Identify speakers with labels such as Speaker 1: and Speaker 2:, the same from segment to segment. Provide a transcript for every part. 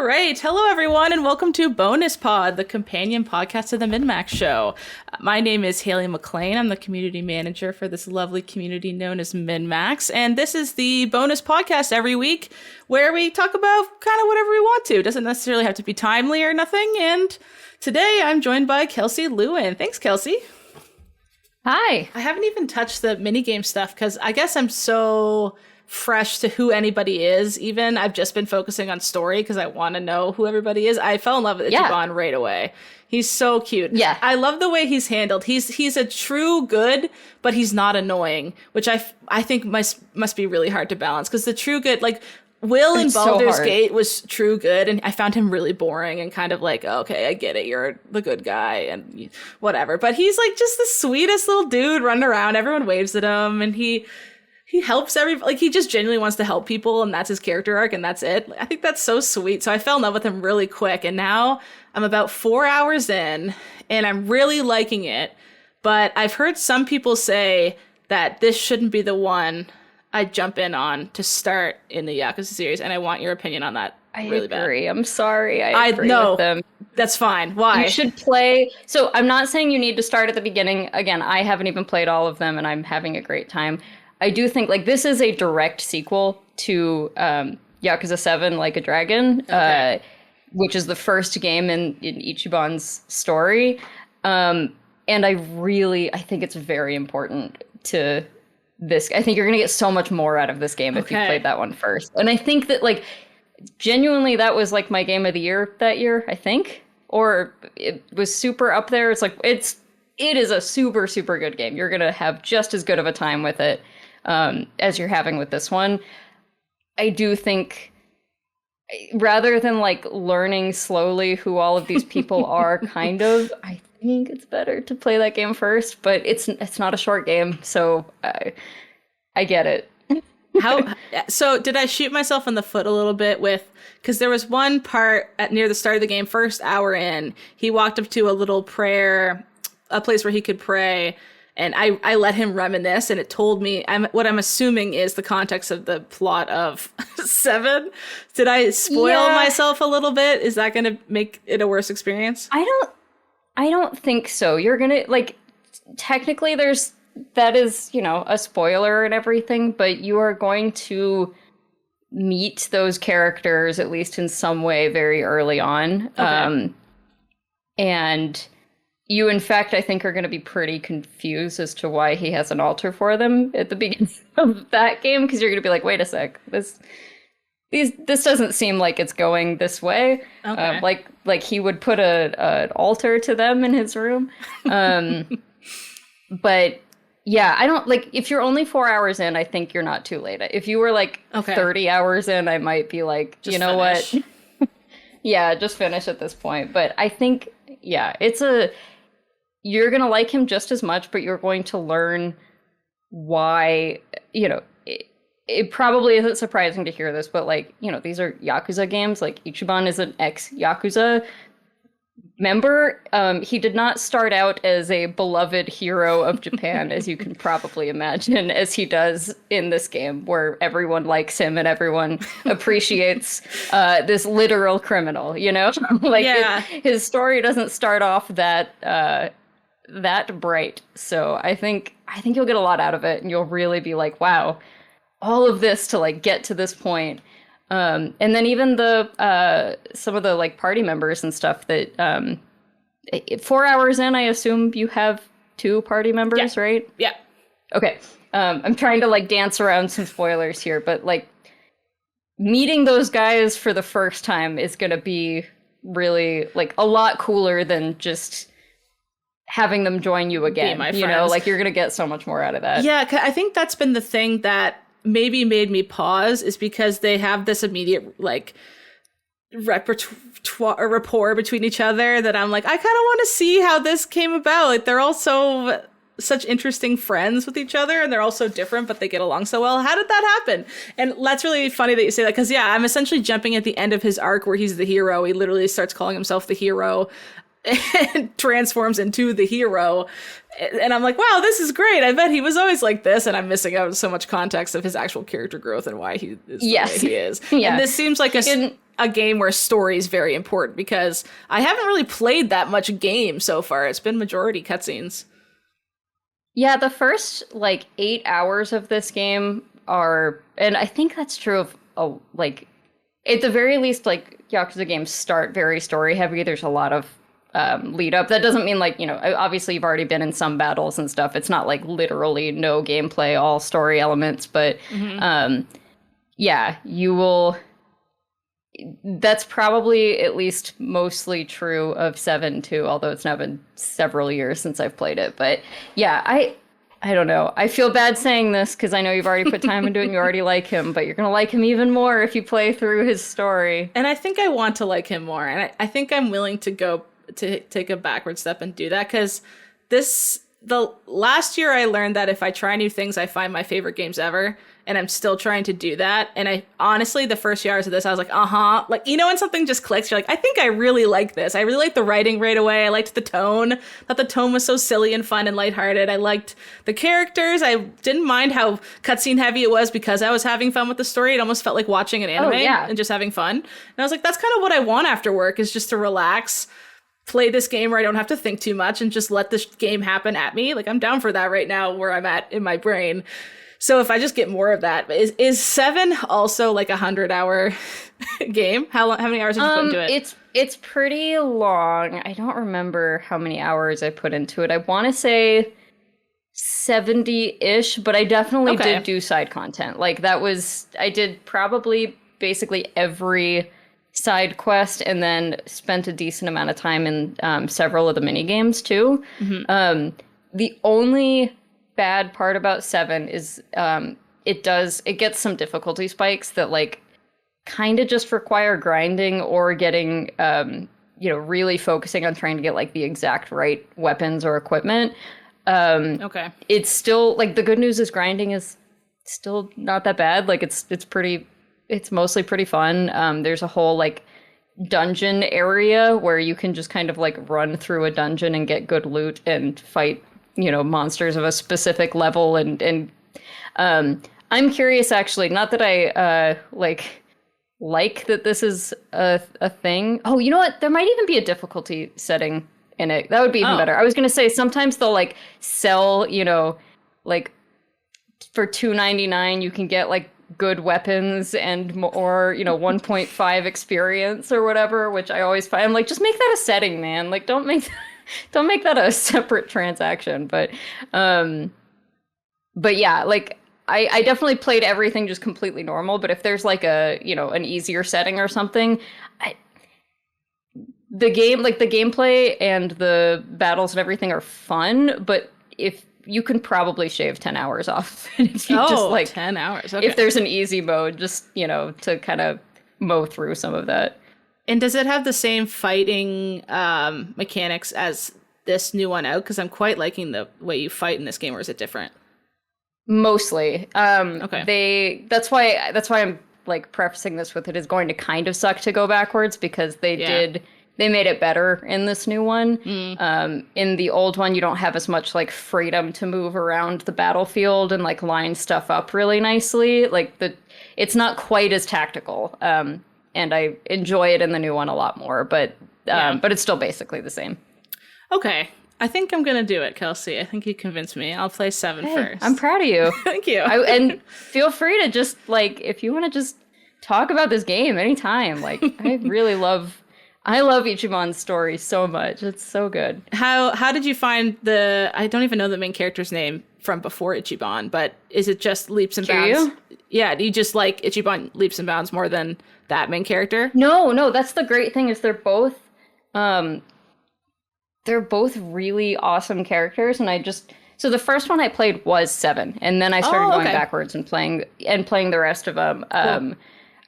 Speaker 1: right. Hello, everyone, and welcome to Bonus Pod, the companion podcast to the MinnMax show. My name is Haley McLean. I'm the community manager for this lovely community known as MinnMax, and this is the bonus podcast every week where we talk about kind of whatever we want to. It doesn't necessarily have to be timely or nothing, and today I'm joined by Kelsey Lewin. Thanks, Kelsey.
Speaker 2: Hi.
Speaker 1: I haven't even touched the minigame stuff because I guess I'm so fresh to who anybody is. Even I've just been focusing on story because I want to know who everybody is. I fell in love with Ichiban right away. He's so cute.
Speaker 2: Yeah.
Speaker 1: I love the way he's handled. He's a true good, but he's not annoying, which I think must be really hard to balance because the true good, like Will in Baldur's Gate was true good, and I found him really boring and kind of like, okay, I get it, you're the good guy and whatever. But he's like just the sweetest little dude running around. Everyone waves at him, and he helps he just genuinely wants to help people, and that's his character arc, and that's it. I think that's so sweet. So I fell in love with him really quick, and now I'm about 4 hours in, and I'm really liking it. But I've heard some people say that this shouldn't be the one I jump in on to start in the Yakuza series, and I want your opinion on that.
Speaker 2: I agree. I'm sorry. I agree
Speaker 1: know
Speaker 2: with them.
Speaker 1: That's fine. Why?
Speaker 2: You should play. So I'm not saying you need to start at the beginning. Again, I haven't even played all of them, and I'm having a great time. I do think this is a direct sequel to Yakuza 7 Like a Dragon, which is the first game in Ichiban's story. And I think it's very important to this. I think you're going to get so much more out of this game if you played that one first. And I think that genuinely that was my game of the year that year, I think. Or it was super up there. It's it is a super, super good game. You're going to have just as good of a time with it as you're having with this one. I do think rather than learning slowly who all of these people are, I think it's better to play that game first, but it's not a short game, so I get it.
Speaker 1: So did I shoot myself in the foot a little bit because there was one part near the start of the game, first hour in, he walked up to a little a place where he could pray, and I let him reminisce, and it told me what I'm assuming is the context of the plot of 7. Did I spoil myself a little bit? Is that going to make it a worse experience?
Speaker 2: I don't think so. You're going to technically that is, a spoiler and everything, but you are going to meet those characters at least in some way very early on. Okay. And you, in fact, I think are going to be pretty confused as to why he has an altar for them at the beginning of that game, because you're going to be like, wait a sec, this doesn't seem like it's going this way. Okay. He would put an altar to them in his room. But yeah, I don't if you're only 4 hours in, I think you're not too late. If you were 30 hours in, I might be just you know finish. What? Yeah, just finish at this point. But I think, you're going to like him just as much, but you're going to learn why, it probably isn't surprising to hear this, but these are Yakuza games. Ichiban is an ex-Yakuza member. He did not start out as a beloved hero of Japan, as you can probably imagine, as he does in this game, where everyone likes him and everyone appreciates this literal criminal, his story doesn't start off that bright. So I think you'll get a lot out of it, and you'll really be like, wow, all of this to get to this point. And then even the some of the party members and stuff that 4 hours in, I assume you have 2 party members, right?
Speaker 1: Yeah.
Speaker 2: Okay. I'm trying to dance around some spoilers here, but meeting those guys for the first time is going to be really a lot cooler than just having them join you again. You're going to get so much more out of that.
Speaker 1: Yeah, I think that's been the thing that maybe made me pause, is because they have this immediate rapport between each other that I'm I kind of want to see how this came about. They're also such interesting friends with each other, and they're all so different, but they get along so well. How did that happen? And that's really funny that you say that, because I'm essentially jumping at the end of his arc where he's the hero. He literally starts calling himself the hero and transforms into the hero. And I'm like, wow, this is great. I bet he was always like this. And I'm missing out on so much context of his actual character growth and why he is the way he is. Yeah. And this seems like a game where story is very important, because I haven't really played that much game so far. It's been majority cutscenes.
Speaker 2: Yeah, the first, like, 8 hours of this game are, and I think that's true of, like, at the very least, like, Yakuza games start very story-heavy. There's a lot of lead-up. That doesn't mean, like, you know, obviously you've already been in some battles and stuff. It's not, like, literally no gameplay, all story elements, but, yeah, you will... That's probably at least mostly true of 7 too, although it's now been several years since I've played it. But yeah, I don't know. I feel bad saying this because I know you've already put time into it and you already like him, but you're going to like him even more if you play through his story.
Speaker 1: And I think I want to like him more. And I think I'm willing to go to take a backward step and do that, because the last year I learned that if I try new things, I find my favorite games ever. And I'm still trying to do that. And I honestly, the first few hours of this, I was like, like, you know, when something just clicks, you're like, I think I really like this. I really liked the writing right away. I liked the tone. Thought the tone was so silly and fun and lighthearted. I liked the characters. I didn't mind how cutscene heavy it was because I was having fun with the story. It almost felt like watching an anime and just having fun. And I was like, that's kind of what I want after work, is just to relax, play this game where I don't have to think too much and just let this game happen at me. Like, I'm down for that right now where I'm at in my brain. So if I just get more of that, is 7 also like 100-hour game? How many hours did you put into it?
Speaker 2: It's pretty long. I don't remember how many hours I put into it. I want to say 70-ish, but I definitely did do side content. Like, I did probably basically every side quest, and then spent a decent amount of time in several of the mini games too. The only bad part about 7 is it gets some difficulty spikes that, like, kind of just require grinding or getting really focusing on trying to get, like, the exact right weapons or equipment. It's still, like, the good news is grinding is still not that bad. Like, it's mostly pretty fun. There's a whole, like, dungeon area where you can just kind of, like, run through a dungeon and get good loot and fight, you know, monsters of a specific level. And I'm curious, actually, not that I like that this is a thing. Oh, you know what? There might even be a difficulty setting in it. That would be even better. I was going to say, sometimes they'll, like, sell, you know, like, for $2.99 you can get, like, good weapons and more, you know, 1.5 experience or whatever, which I always find, I'm like, just make that a setting, man. Like, don't make that a separate transaction. But yeah, like, I definitely played everything just completely normal. But if there's, like, a, you know, an easier setting or something, the gameplay and the battles and everything are fun. But if you can probably shave 10 hours off if you just, like,
Speaker 1: 10 hours. Okay.
Speaker 2: If there's an easy mode, just, you know, to kind of mow through some of that.
Speaker 1: And does it have the same fighting mechanics as this new one out? Because I'm quite liking the way you fight in this game, or is it different?
Speaker 2: Mostly.
Speaker 1: Okay.
Speaker 2: That's why I'm, like, prefacing this with it is going to kind of suck to go backwards, because they made it better in this new one. In the old one, you don't have as much, like, freedom to move around the battlefield and, like, line stuff up really nicely. Like, it's not quite as tactical. And I enjoy it in the new one a lot more, but it's still basically the same.
Speaker 1: Okay. I think I'm going to do it, Kelsey. I think you convinced me. I'll play 7 first.
Speaker 2: I'm proud of you.
Speaker 1: Thank you.
Speaker 2: And feel free to just, like, if you want to just talk about this game anytime. Like, I love Ichiban's story so much. It's so good.
Speaker 1: How did you find I don't even know the main character's name from before Ichiban, but is it just leaps and bounds? Yeah, do you just like Ichiban leaps and bounds more than that main character?
Speaker 2: No, that's the great thing, is they're both really awesome characters. And so the first one I played was 7, and then I started going backwards and playing the rest of them. Cool.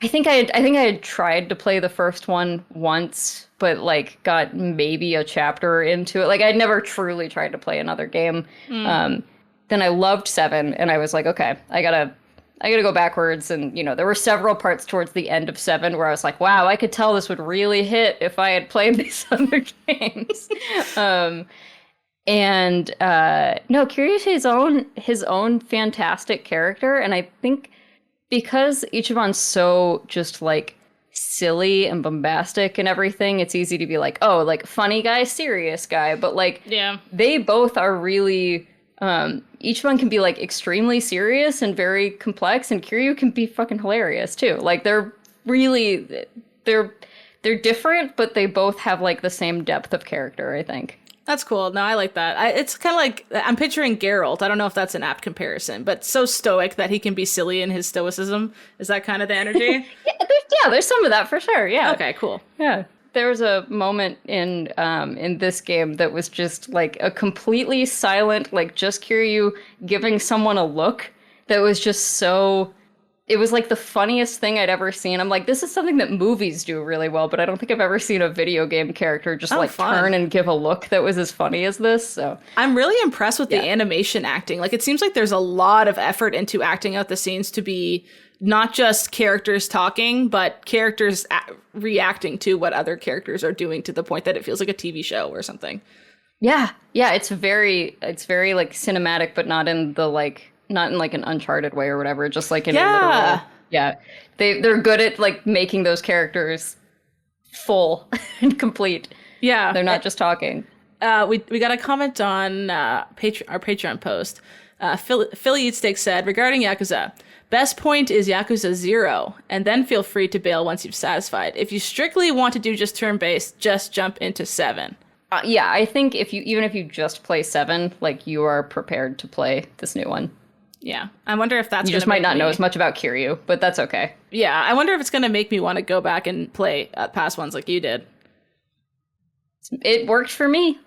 Speaker 2: I think I had tried to play the first one once, but, like, got maybe a chapter into it. Like, I'd never truly tried to play another game. Then I loved 7, and I was like, okay, I gotta go backwards. And, you know, there were several parts towards the end of 7 where I was like, wow, I could tell this would really hit if I had played these other games. Kiryu his own fantastic character, and I think because Ichiban's so just, like, silly and bombastic and everything, it's easy to be like, oh, like funny guy, serious guy. But like, they both are really, each one can be like extremely serious and very complex, and Kiryu can be fucking hilarious too. Like they're really, they're different, but they both have like the same depth of character, I think.
Speaker 1: That's cool. No, I like that. It's kind of like, I'm picturing Geralt. I don't know if that's an apt comparison, but so stoic that he can be silly in his stoicism. Is that kind of the energy?
Speaker 2: There's some of that for sure. Yeah.
Speaker 1: Okay, cool.
Speaker 2: Yeah. There was a moment in this game that was just like a completely silent, like just Kiryu giving someone a look that was just so... It was like the funniest thing I'd ever seen. I'm like, this is something that movies do really well, but I don't think I've ever seen a video game character just turn and give a look that was as funny as this. So I'm
Speaker 1: really impressed with the animation acting. Like, it seems like there's a lot of effort into acting out the scenes to be not just characters talking, but characters reacting to what other characters are doing, to the point that it feels like a TV show or something.
Speaker 2: Yeah. Yeah. It's very like cinematic, but not in like an Uncharted way or whatever, just like in a literal. Yeah. They're good at like making those characters full and complete.
Speaker 1: Yeah.
Speaker 2: They're not just talking.
Speaker 1: We got a comment on our Patreon post. Philly Eat Steak said, regarding Yakuza, best point is Yakuza 0, and then feel free to bail once you've satisfied. If you strictly want to do just turn-based, just jump into 7.
Speaker 2: Yeah, I think even if you just play 7, like, you are prepared to play this new one.
Speaker 1: Yeah, I wonder if that's...
Speaker 2: You just might not know as much about Kiryu, but that's okay.
Speaker 1: Yeah, I wonder if it's going to make me want to go back and play past ones like you did.
Speaker 2: It worked for me.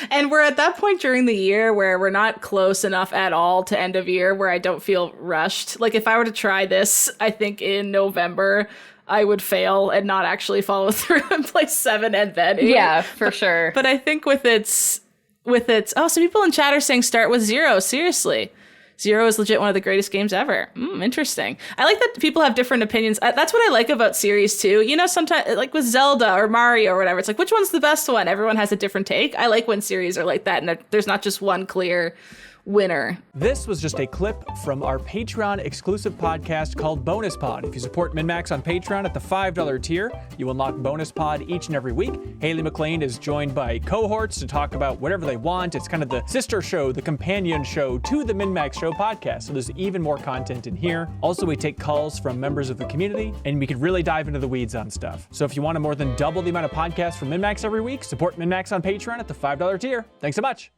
Speaker 1: And we're at that point during the year where we're not close enough at all to end of year where I don't feel rushed. Like, if I were to try this, I think in November, I would fail and not actually follow through and play 7 and then 8.
Speaker 2: Yeah, for sure.
Speaker 1: But I think with its... Oh, some people in chat are saying start with 0. Seriously. 0 is legit one of the greatest games ever. Interesting. I like that people have different opinions. That's what I like about series too. You know, sometimes like with Zelda or Mario or whatever, it's like, which one's the best one? Everyone has a different take. I like when series are like that and there's not just one clear winner.
Speaker 3: This was just a clip from our Patreon exclusive podcast called Bonus Pod. If you support MinnMax on Patreon at the $5 tier, you unlock Bonus Pod each and every week. Haley McLean is joined by cohorts to talk about whatever they want. It's kind of the sister show, the companion show to the MinnMax Show podcast. So there's even more content in here. Also, we take calls from members of the community and we can really dive into the weeds on stuff. So if you want to more than double the amount of podcasts from MinnMax every week, support MinnMax on Patreon at the $5 tier. Thanks so much.